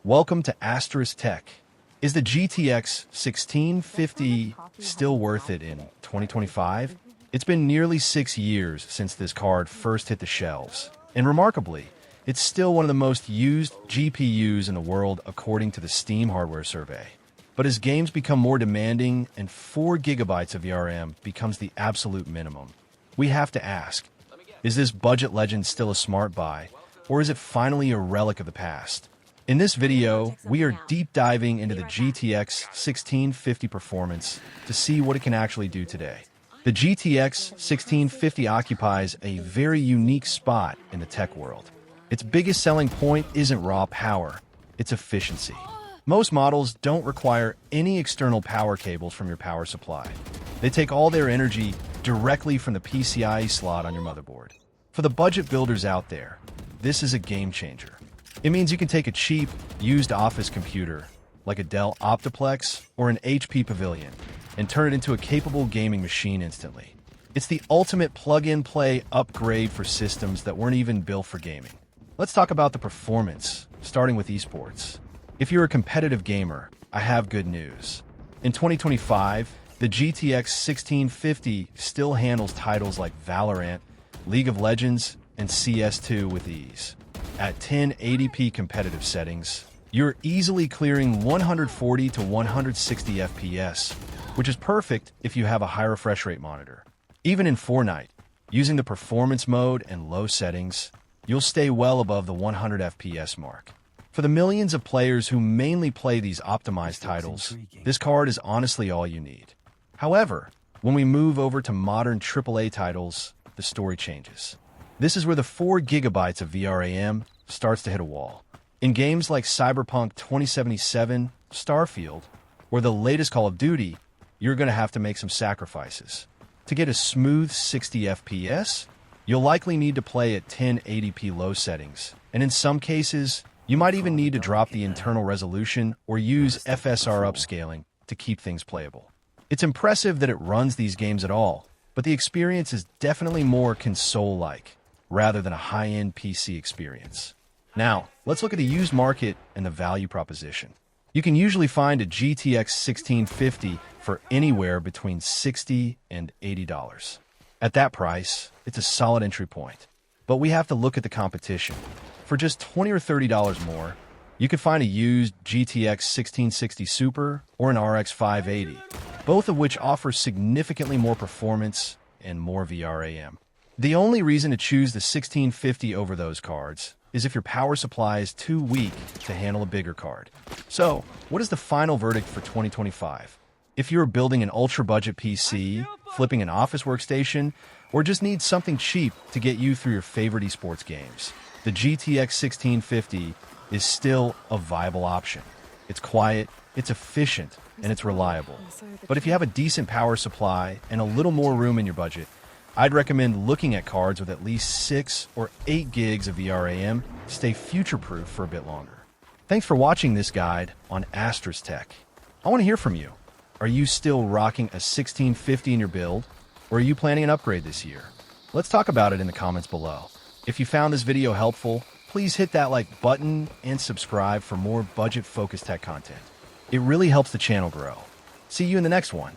Welcome to Asterisk Tech. Is the GTX 1650 still worth it in 2025? It's been nearly 6 years since this card first hit the shelves, and remarkably, it's still one of the most used GPUs in the world according to the Steam hardware survey. But as games become more demanding and 4 gigabytes of VRAM becomes the absolute minimum, we have to ask, is this budget legend still a smart buy, or is it finally a relic of the past? In this video, we are deep diving into the GTX 1650 performance to see what it can actually do today. The GTX 1650 occupies a very unique spot in the tech world. Its biggest selling point isn't raw power, it's efficiency. Most models don't require any external power cables from your power supply. They take all their energy directly from the PCIe slot on your motherboard. For the budget builders out there, this is a game changer. It means you can take a cheap, used office computer, like a Dell Optiplex or an HP Pavilion, and turn it into a capable gaming machine instantly. It's the ultimate plug-and-play upgrade for systems that weren't even built for gaming. Let's talk about the performance, starting with esports. If you're a competitive gamer, I have good news. In 2025, the GTX 1650 still handles titles like Valorant, League of Legends, and CS2 with ease. At 1080p competitive settings, you're easily clearing 140 to 160 FPS, which is perfect if you have a high refresh rate monitor. Even in Fortnite, using the performance mode and low settings, you'll stay well above the 100 FPS mark. For the millions of players who mainly play these optimized titles, this card is honestly all you need. However, when we move over to modern AAA titles, the story changes. This is where the 4 gigabytes of VRAM starts to hit a wall. In games like Cyberpunk 2077, Starfield, or the latest Call of Duty, you're going to have to make some sacrifices. To get a smooth 60 FPS, you'll likely need to play at 1080p low settings, and in some cases, you might even need to drop the internal resolution or use FSR upscaling to keep things playable. It's impressive that it runs these games at all, but the experience is definitely more console-like, rather than a high-end PC experience. Now, let's look at the used market and the value proposition. You can usually find a GTX 1650 for anywhere between $60 and $80. At that price, it's a solid entry point. But we have to look at the competition. For just $20 or $30 more, you can find a used GTX 1660 Super or an RX 580, both of which offer significantly more performance and more VRAM. The only reason to choose the 1650 over those cards is if your power supply is too weak to handle a bigger card. So, what is the final verdict for 2025? If you're building an ultra-budget PC, flipping an office workstation, or just need something cheap to get you through your favorite esports games, the GTX 1650 is still a viable option. It's quiet, it's efficient, and it's reliable. But if you have a decent power supply and a little more room in your budget, I'd recommend looking at cards with at least 6 or 8 gigs of VRAM to stay future-proof for a bit longer. Thanks for watching this guide on Asterisk Tech. I want to hear from you. Are you still rocking a 1650 in your build, or are you planning an upgrade this year? Let's talk about it in the comments below. If you found this video helpful, please hit that like button and subscribe for more budget-focused tech content. It really helps the channel grow. See you in the next one.